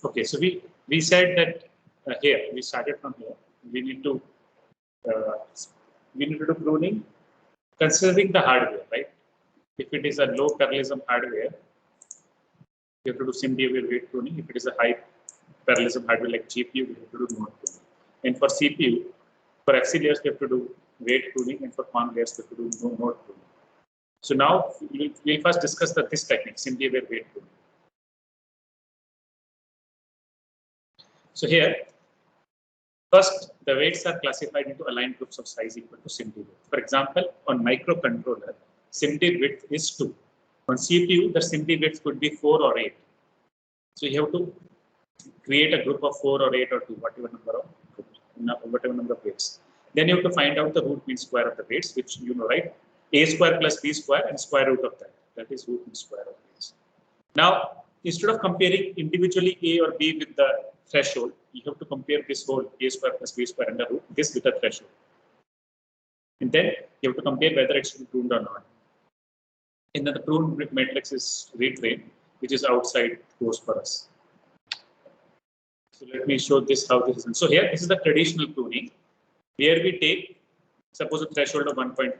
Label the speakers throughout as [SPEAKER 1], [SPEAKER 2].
[SPEAKER 1] Okay, so we said that here we started from here. We need to uh, do pruning considering the hardware, right? If it is a low parallelism hardware, you have to do SIMD-aware weight pruning. If it is a high parallelism hardware like GPU, we have to do node pruning. And for CPU, for FC layers, we have to do weight pruning, and for CON layers, we have to do node pruning. So now we'll first discuss this technique, SIMD-aware weight pruning. So here, first, the weights are classified into aligned groups of size equal to SIMD width. For example, on microcontroller, SIMD width is 2. On CPU, the SIMD width could be 4 or 8. So you have to create a group of 4 or 8 or 2, whatever number of weights. Then you have to find out the root mean square of the weights, which you know, right? A square plus B square and square root of that. That is root mean square of weights. Now, instead of comparing individually A or B with the threshold, you have to compare this whole A square plus B square under root, this with the threshold. And then you have to compare whether it should be pruned or not. And then the pruned matrix is retrained, which is outside course for us. So let me show this how this is. So here, this is the traditional pruning, where we take, suppose, a threshold of 1.5.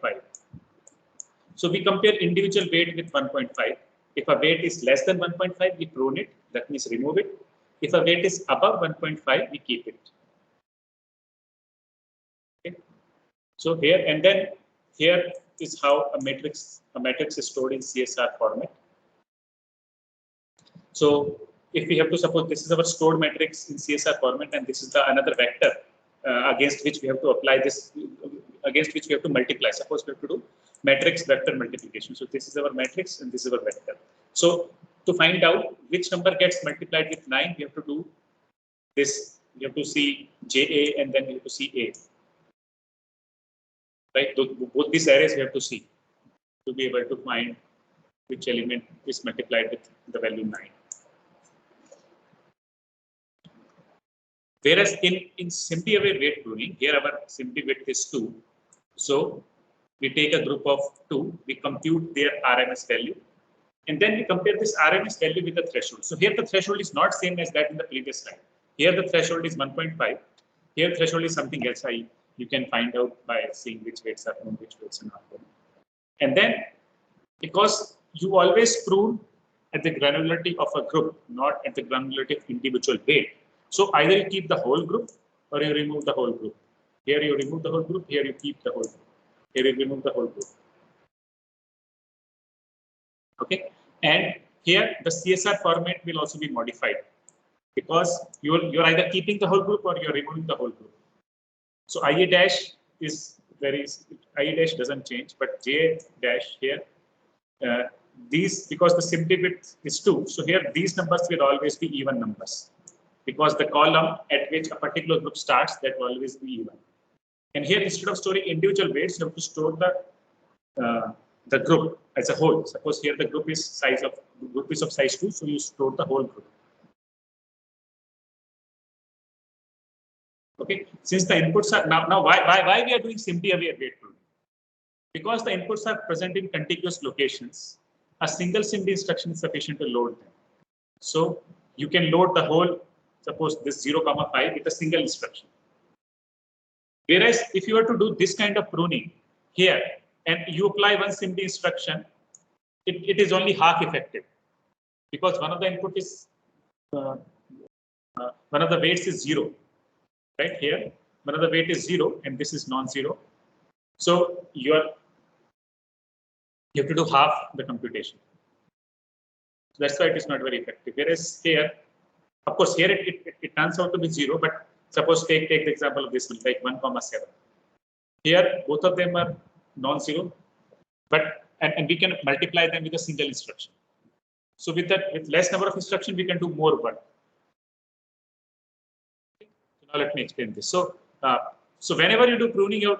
[SPEAKER 1] So we compare individual weight with 1.5. If a weight is less than 1.5, we prune it, that means remove it. If a weight is above 1.5, we keep it. Okay. So here, and then here is how a matrix is stored in CSR format. So if we have to suppose this is our stored matrix in CSR format, and this is the another vector against which we have to apply this, against which we have to multiply. Suppose we have to do matrix vector multiplication. So this is our matrix and this is our vector. So to find out which number gets multiplied with 9, we have to do this. We have to see JA and then we have to see A. Right? Both these arrays we have to see to be able to find which element is multiplied with the value 9. Whereas in SIMD-aware weight pruning, here our SIMD width is 2. So we take a group of 2, we compute their RMS value, and then we compare this RMS value with the threshold. So here the threshold is not same as that in the previous slide. Here the threshold is 1.5. Here threshold is something else. You can find out by seeing which weights are known, which weights are not known. And then, because you always prune at the granularity of a group, not at the granularity of individual weight. So either you keep the whole group or you remove the whole group. Here you remove the whole group, here you keep the whole group. Here you remove the whole group. Okay, and here the CSR format will also be modified because you're either keeping the whole group or you're removing the whole group. So IA dash is IA dash doesn't change, but J dash here, these, because the SIMD width is 2, so here these numbers will always be even numbers, because the column at which a particular group starts, that will always be even. And here, instead of storing individual weights, you have to store the group as a whole. Suppose here the group is of size 2, so you store the whole group. Okay, since the inputs are now why we are doing SIMD-aware weight pruning? Because the inputs are present in contiguous locations, a single SIMD instruction is sufficient to load them. So you can load the whole, suppose this 0, 5 with a single instruction. Whereas if you were to do this kind of pruning here and you apply one SIMD instruction, it is only half effective, because one of the input is one of the weights is 0. Right here, one of the weight is 0 and this is non-zero. So you have to do half the computation. So that's why it is not very effective. Whereas here, of course, here it turns out to be 0, but suppose take the example of this one, like 1,7. Here, both of them are non-zero, but and we can multiply them with a single instruction. So with less number of instruction, we can do more work. Now let me explain this. So, so whenever you do pruning, you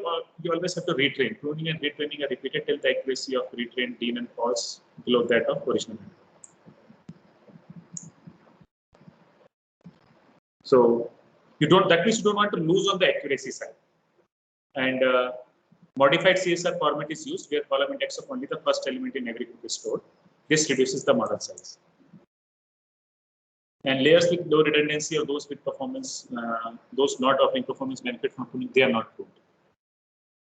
[SPEAKER 1] always have to retrain. Pruning and retraining are repeated till the accuracy of retrained dean and false below that of original. So that means you don't want to lose on the accuracy side. And modified CSR format is used where column index of only the first element in every group is stored. This reduces the model size. And layers with low redundancy or those with performance, those not offering performance benefit from pruning, they are not pruned.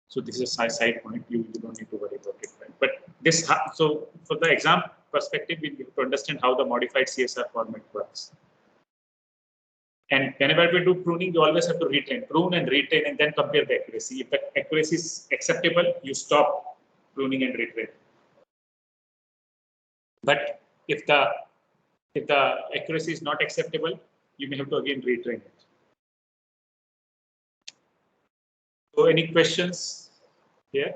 [SPEAKER 1] So this is a side point. You don't need to worry about it. Right? But this, so for the exam perspective, we have to understand how the modified CSR format works. And whenever we do pruning, you always have to retrain, prune and retrain, and then compare the accuracy. If the accuracy is acceptable, you stop pruning and retrain. But if the accuracy is not acceptable, you may have to again retrain it. So any questions here?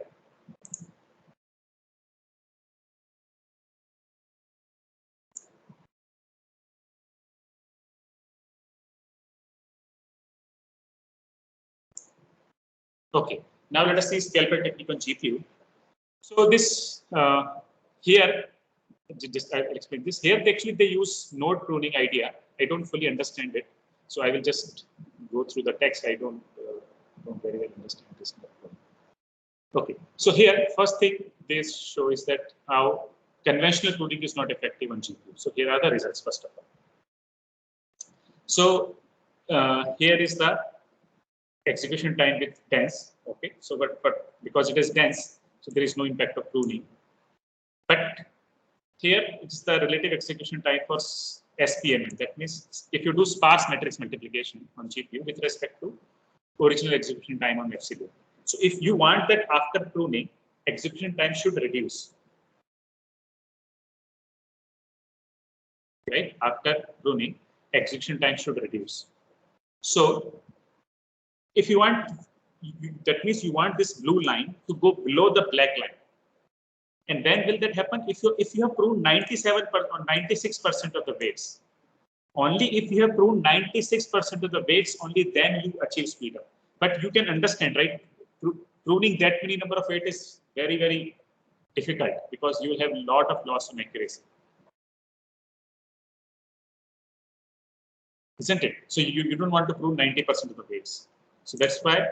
[SPEAKER 1] Okay, now let us see scalpel technique on GPU. So this here, just I'll explain this. Here, actually, they use node pruning idea. I don't fully understand it, so I will just go through the text. I don't very well understand this. Okay, so here, first thing they show is that how conventional pruning is not effective on GPU. So here are the results first of all. So here is the execution time with dense. Okay, so but because it is dense, so there is no impact of pruning. But here it's the relative execution time for SPMM. That means if you do sparse matrix multiplication on GPU with respect to original execution time on FCD. So if you want that after pruning, execution time should reduce. Right? After pruning, execution time should reduce. So if you want, that means you want this blue line to go below the black line. And then will that happen if you have pruned 97% or 96% of the weights? Only if you have pruned 96% of the weights, only then you achieve speed up. But you can understand, right? Pruning that many number of weights is very, very difficult because you will have a lot of loss on accuracy. Isn't it? So you don't want to prune 90% of the weights. So that's why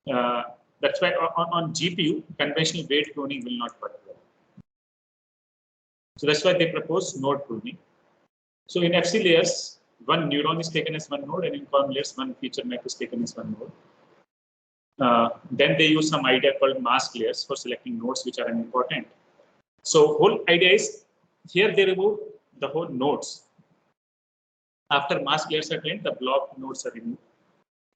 [SPEAKER 1] on GPU, conventional weight pruning will not work well. So that's why they propose node pruning. So in FC layers, one neuron is taken as one node, and in column layers, one feature map is taken as one node. Then they use some idea called mask layers for selecting nodes which are unimportant. So whole idea is here they remove the whole nodes. After mask layers are trained, the block nodes are removed.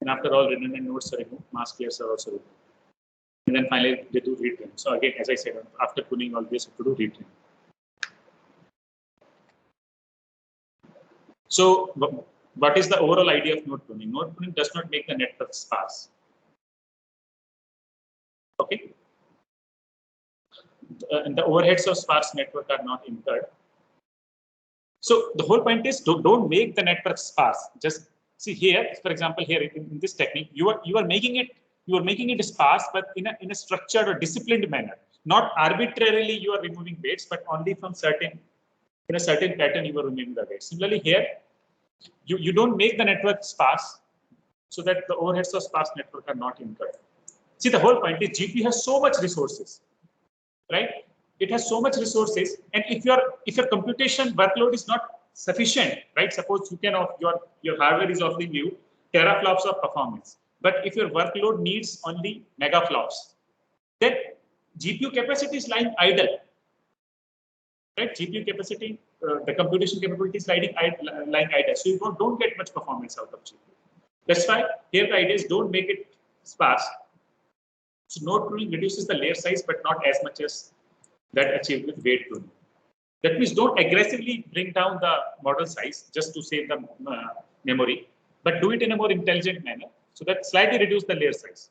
[SPEAKER 1] And after all redundant nodes are removed, mask layers are also removed. And then finally they do retrain. So again, as I said, after pruning all this, you have to do retrain. So what is the overall idea of node pruning? Node pruning does not make the network sparse. Okay. And the overheads of sparse network are not incurred. So the whole point is don't make the network sparse. Just see here, for example, here in this technique, you are making it sparse, but in a structured or disciplined manner. Not arbitrarily you are removing weights, but only from in a certain pattern you are removing the weights. Similarly here, you don't make the network sparse so that the overheads of sparse network are not incurred. See, the whole point is GPU has so much resources, right? It has so much resources, and if your computation workload is not sufficient, right? Suppose you can your hardware is offering you teraflops of performance, but if your workload needs only megaflops, then GPU capacity is lying idle, right? GPU capacity, the computation capability is lying idle, so you don't get much performance out of GPU. That's why here the idea is don't make it sparse. So node pruning reduces the layer size, but not as much as that achieved with weight pruning. That means don't aggressively bring down the model size just to save the memory, but do it in a more intelligent manner so that slightly reduce the layer size.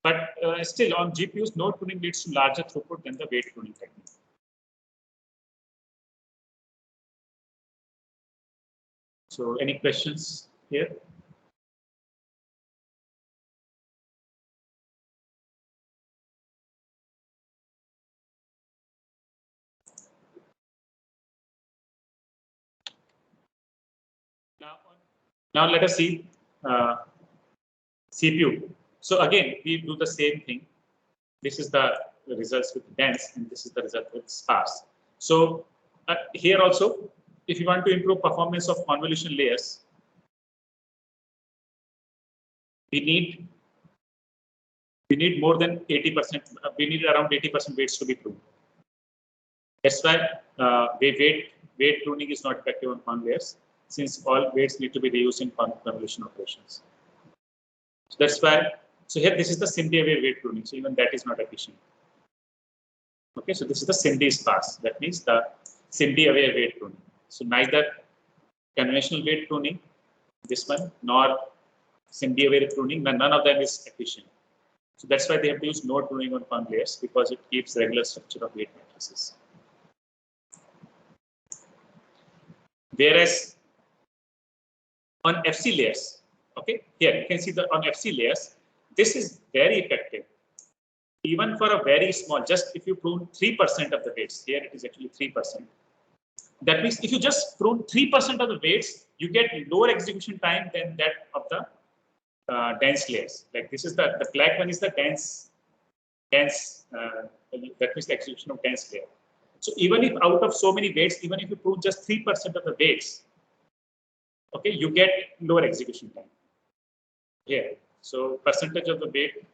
[SPEAKER 1] But still on GPUs, node pruning leads to larger throughput than the weight pruning technique. So any questions here? Now let us see CPU. So again, we do the same thing. This is the results with dense, and this is the result with sparse. So here also, if you want to improve performance of convolution layers, we need more than 80%. We need around 80% weights to be pruned. That's why weight pruning is not effective on conv layers, since all weights need to be reused in convolution operations. So that's why. So here, this is the SIMD-aware weight pruning. So even that is not efficient. Okay, so this is the SIMD sparse. That means the SIMD-aware weight pruning. So neither conventional weight pruning, this one, nor SIMD-aware pruning, none of them is efficient. So that's why they have to use node pruning on conv layers, because it keeps regular structure of weight matrices. Whereas on FC layers, okay, here you can see that on FC layers, this is very effective. Even for a very small, just if you prune 3% of the weights, here it is actually 3%. That means if you just prune 3% of the weights, you get lower execution time than that of the dense layers. Like this is the black one is the dense, that means the execution of dense layer. So even if out of so many weights, even if you prune just 3% of the weights, okay, you get lower execution time. Here, so percentage of the weight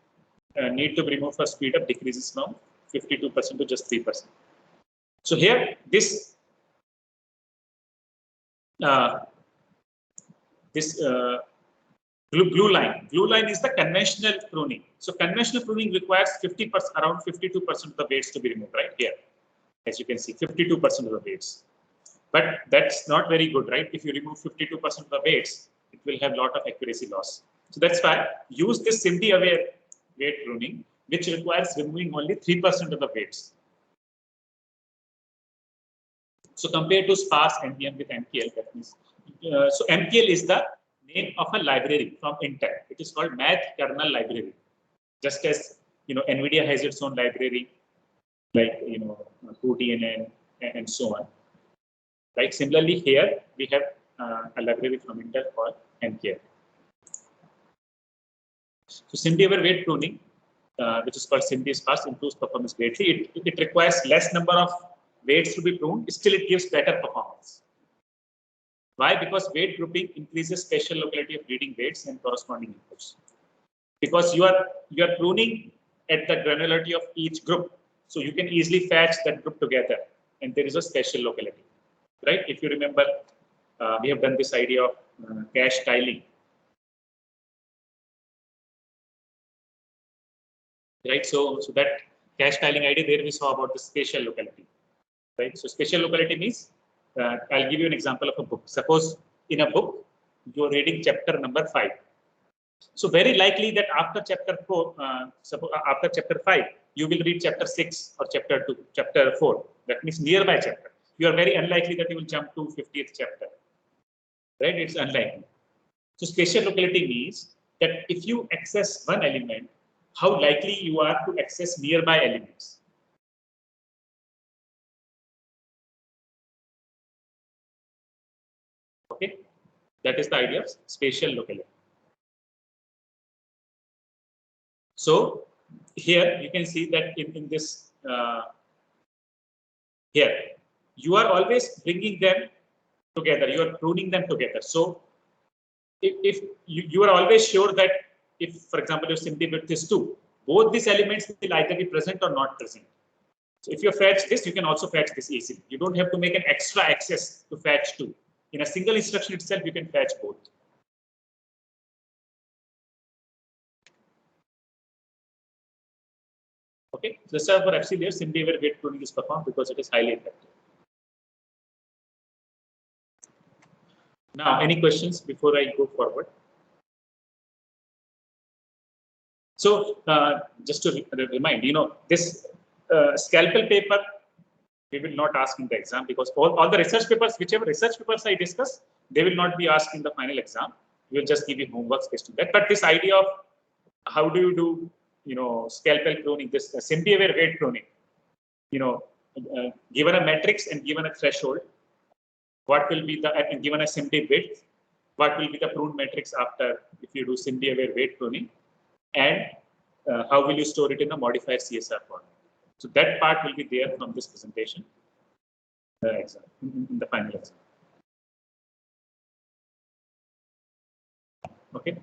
[SPEAKER 1] need to be removed for speed up decreases from 52% to just 3%. So here, this blue line is the conventional pruning. So conventional pruning requires 50%, around 52% of the weights to be removed, right here. As you can see, 52% of the weights. But that's not very good, right? If you remove 52% of the weights, it will have a lot of accuracy loss. So that's why use this SIMD-aware weight pruning, which requires removing only 3% of the weights. So compared to sparse NPM with MKL, that means, so MKL is the name of a library from Intel. It is called Math Kernel Library. Just as NVIDIA has its own library, like 2DNN and so on. Right. Similarly, here we have a library from Intel called MKL. So SIMD-aware weight pruning, which is called SIMD sparse, improves performance greatly. It requires less number of weights to be pruned. Still, it gives better performance. Why? Because weight grouping increases spatial locality of reading weights and corresponding inputs. Because you are pruning at the granularity of each group, so you can easily fetch that group together, and there is a spatial locality. Right? If you remember, we have done this idea of cache tiling. Right? So that cache tiling idea, there we saw about the spatial locality. Right? So spatial locality means, I'll give you an example of a book. Suppose in a book, you're reading chapter number 5. So very likely that after chapter 4, after chapter 5, you will read chapter 6 or chapter 2, chapter 4. That means nearby chapter. You are very unlikely that you will jump to 50th chapter, right? It's unlikely. So spatial locality means that if you access one element, how likely you are to access nearby elements. Okay, that is the idea of spatial locality. So here you can see that in this here, you are always bringing them together. You are pruning them together. So if you are always sure that if, for example, your SIMD width is 2, both these elements will either be present or not present. So if you fetch this, you can also fetch this easily. You don't have to make an extra access to fetch 2. In a single instruction itself, you can fetch both. Okay, so this is for FC layer, SIMD-aware weight pruning is performed because it is highly effective. Now, any questions before I go forward? So, just to remind, this scalpel paper, we will not ask in the exam because all the research papers, whichever research papers I discuss, they will not be asked in the final exam. We will just give you homework based on that. But this idea of how do you do, scalpel pruning, this SIMD-aware weight pruning, given a matrix and given a threshold, what will be the, and given a SIMD width, what will be the prune matrix after if you do SIMD-aware weight pruning, and how will you store it in a modifier CSR format. So that part will be there from this presentation, in the final exam. Okay.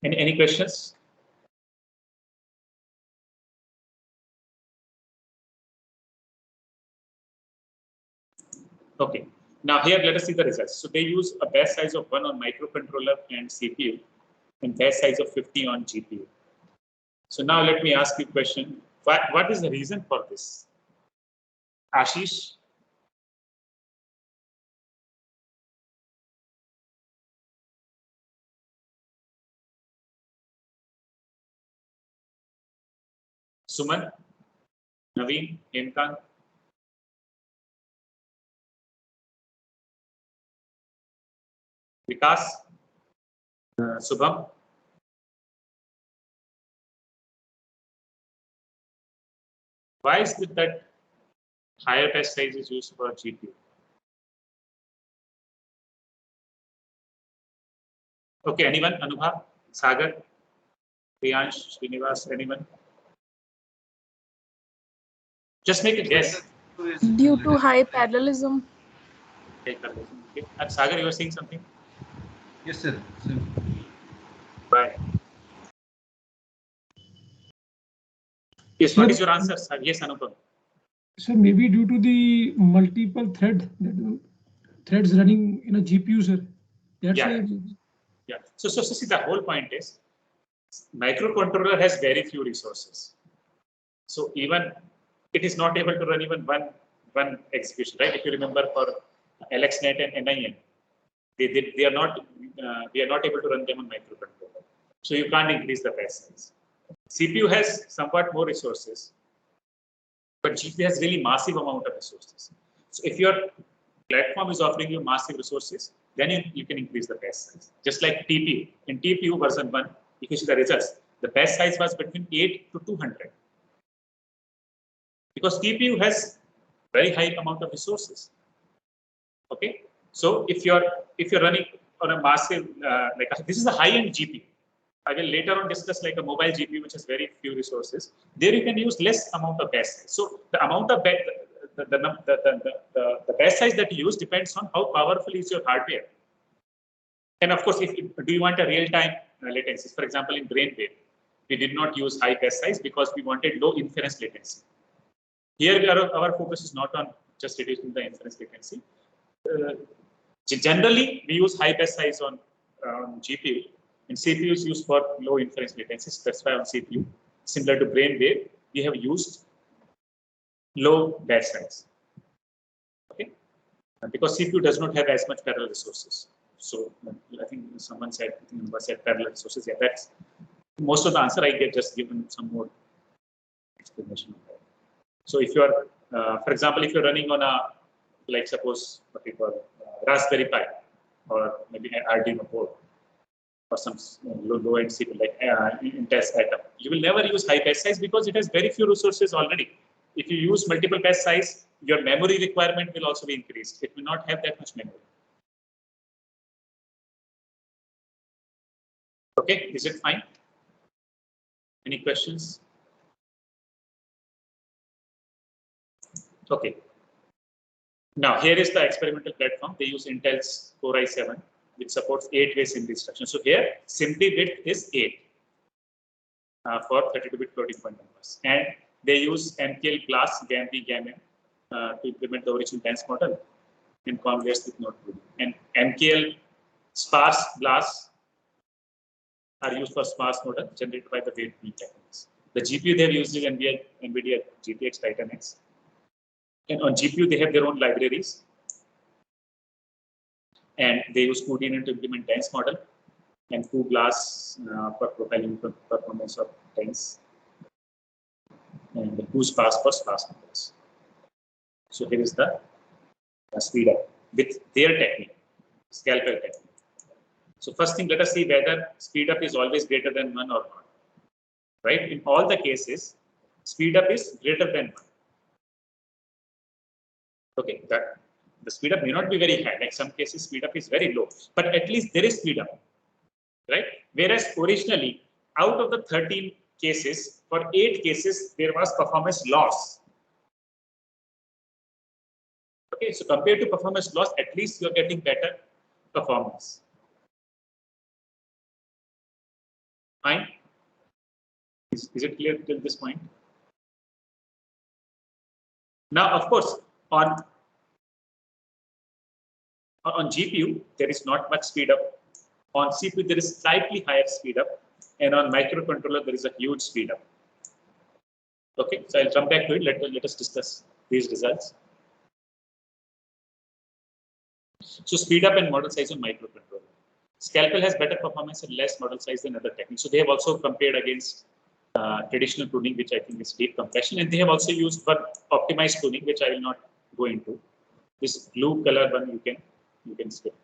[SPEAKER 1] Any questions? Okay. Now here let us see the results. So they use a batch size of 1 on microcontroller and CPU, and batch size of 50 on GPU. So now let me ask you a question. What is the reason for this? Ashish? Suman? Naveen? Hemkant? Vikas? Subham? Why is it that higher batch size is used for GPU? Okay, anyone? Anubha? Sagar? Priyansh? Srinivas? Anyone? Just make a guess.
[SPEAKER 2] Due to high parallelism.
[SPEAKER 1] Okay. And Sagar, you were saying something?
[SPEAKER 3] Yes, sir.
[SPEAKER 1] Why? Yes, what is your answer, sir? Yes, Anupam.
[SPEAKER 4] So maybe due to the multiple threads running in a GPU, sir. That's why.
[SPEAKER 1] Yeah. So see, the whole point is microcontroller has very few resources. So even it is not able to run even one execution, right? If you remember for LXNet and NIN, we are not able to run them on microcontroller. So you can't increase the batch size. CPU has somewhat more resources, but GPU has really massive amount of resources. So if your platform is offering you massive resources, then you can increase the batch size. Just like TPU. In TPU version 1, you can see the results. The batch size was between 8 to 200. Because TPU has very high amount of resources. Okay. So if you're running on a massive, this is a high-end GPU. I will later on discuss like a mobile GPU which has very few resources. There you can use less amount of batch size. So the amount of the batch size that you use depends on how powerful is your hardware. And of course, do you want a real-time latency? For example, in Brainwave, we did not use high batch size because we wanted low inference latency. Here, our focus is not on just reducing the inference latency. Generally, we use high batch size on GPU, and CPU is used for low inference latency. That's why on CPU, similar to Brainwave, we have used low batch size. Okay, because CPU does not have as much parallel resources. So I think someone said, parallel resources. Yeah, that's most of the answer I get. Just given some more explanation of that. So if you are, for example, if you're running on a, like suppose what we call Raspberry Pi or maybe an Arduino board or some low-end CPU like Intel's Atom, you will never use high batch size because it has very few resources already. If you use multiple batch size, your memory requirement will also be increased. It will not have that much memory. Okay, is it fine? Any questions? Okay. Now here is the experimental platform. They use Intel's Core i7, which supports 8-way SIMD instructions. So here, SIMD bit is 8 for 32-bit floating point numbers, and they use MKL BLAS, GAMB, GAMM to implement the original dance model and converse with node pooling. And MKL sparse BLAS are used for sparse model generated by the weight pooling techniques. The GPU they are using NVIDIA GTX Titan X. And on GPU, they have their own libraries. And they use cuDNN to implement dense model and cuBLAS for profiling performance of dense. And the cuSparse for sparse models. So here is the speed up with their technique, scalpel technique. So first thing, let us see whether speed up is always greater than 1 or not. Right? In all the cases, speed up is greater than 1. Okay, the speed up may not be very high. Like some cases, speed up is very low, but at least there is speed up, right? Whereas originally, out of the 13 cases, for 8 cases, there was performance loss. Okay, so compared to performance loss, at least you're getting better performance. Fine. Is it clear till this point? Now, of course, on GPU, there is not much speed up. On CPU, there is slightly higher speed up. And on microcontroller, there is a huge speed up. Okay, so I'll come back to it. Let us discuss these results. So speed up and model size on microcontroller. Scalpel has better performance and less model size than other techniques. So they have also compared against traditional pruning, which I think is deep compression, and they have also used for optimized pruning, which I will not go into. This blue color one you can skip.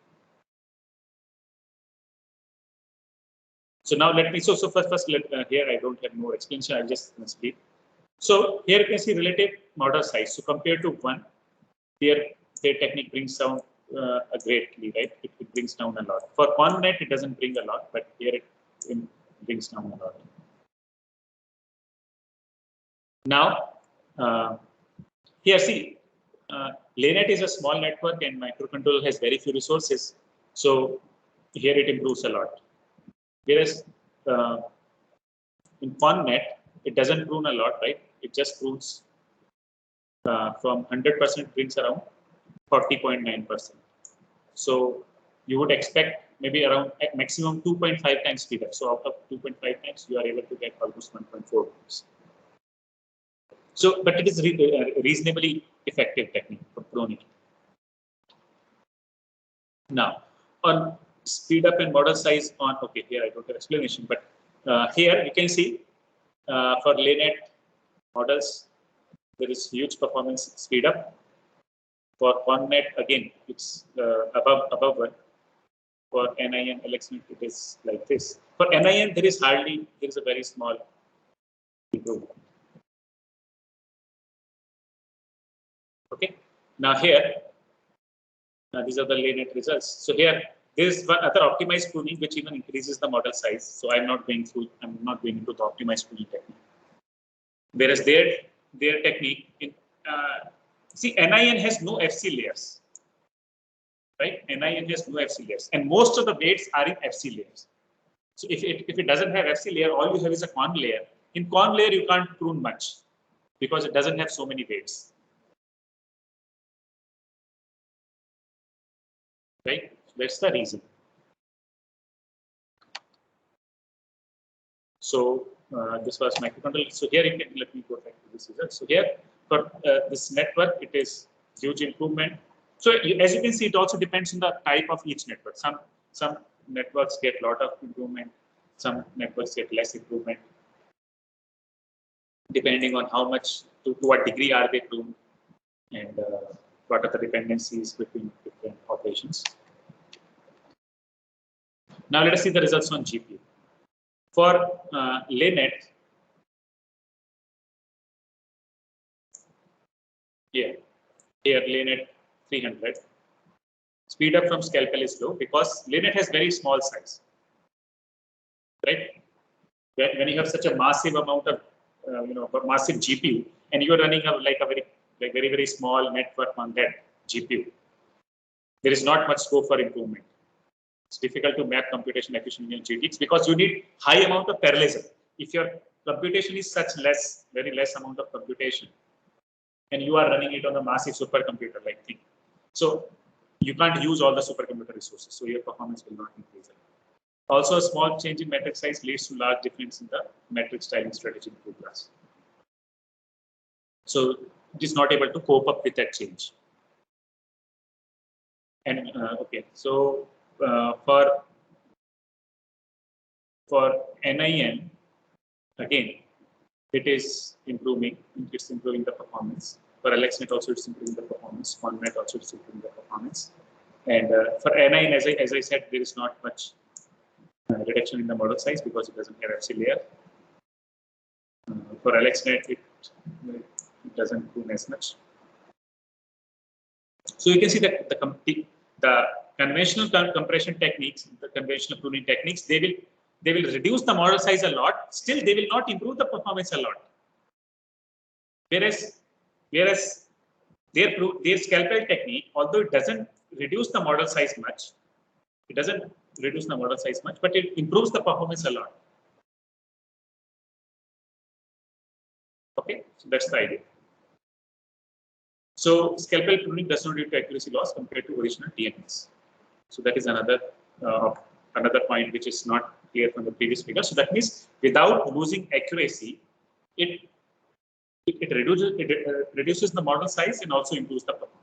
[SPEAKER 1] So now let me. So first here I don't have more explanation. I'll just speak. So here you can see relative model size. So compared to one, their technique brings down greatly, right? It brings down a lot. For ConvNet, it doesn't bring a lot, but here it brings down a lot. Now, here see, LANet is a small network and microcontroller has very few resources. So here it improves a lot. Whereas in ConvNet, it doesn't prune a lot, right? It just prunes from 100% brings around 40.9%. So you would expect maybe around at maximum 2.5 times speed up. So out of 2.5 times, you are able to get almost 1.4 times. So, but it is reasonably effective technique for pruning. Now, on speed up and model size on, okay, here I don't have explanation, but here you can see for LANet models, there is huge performance speed up. For ConvNet, again, it's above one. For NIN, LXNet, it is like this. For NIN, there is a very small improvement. Okay. Now here, these are the LANet results. So here, there is one other optimized pruning which even increases the model size. So I'm not going into the optimized pruning technique. Whereas their technique in see, NIN has no FC layers, right? NIN has no FC layers, and most of the weights are in FC layers. So if it doesn't have FC layer, all you have is a con layer. In con layer, you can't prune much because it doesn't have so many weights, right? That's the reason. So this was microcontroller. So here you can let me go back to this result. So here for this network, it is huge improvement. So as you can see, it also depends on the type of each network. Some networks get a lot of improvement. Some networks get less improvement, depending on how much, to what degree are they pruned, and what are the dependencies between different operations. Now let us see the results on GPU. For LANet, here LANet 300. Speed up from Scalpel is low because LANet has very small size, right? When you have such a massive amount of massive GPU and you are running a very small network on that GPU, there is not much scope for improvement. It's difficult to map computation efficiency in GTX because you need high amount of parallelism. If your computation is very less amount of computation, and you are running it on a massive supercomputer like thing, so you can't use all the supercomputer resources, so your performance will not increase. Also, a small change in matrix size leads to large difference in the matrix styling strategy in class. So it is not able to cope up with that change. And okay, so for NIN, again, it is improving. It's improving the performance. For LXNet also, it's improving the performance. ConvNet also, it's improving the performance. And for NIN, as I said, there is not much reduction in the model size because it doesn't have FC layer. For LXNet, it doesn't prune as much. So you can see that the conventional compression techniques, the conventional pruning techniques, they will reduce the model size a lot. Still, they will not improve the performance a lot. Whereas their Scalpel technique, although it doesn't reduce the model size much, It doesn't reduce the model size much, but it improves the performance a lot. Okay, so that's the idea. So scalpel pruning does not lead to accuracy loss compared to original DNAs. So that is another point which is not clear from the previous figure. So that means without losing accuracy, it reduces the model size and also improves the performance.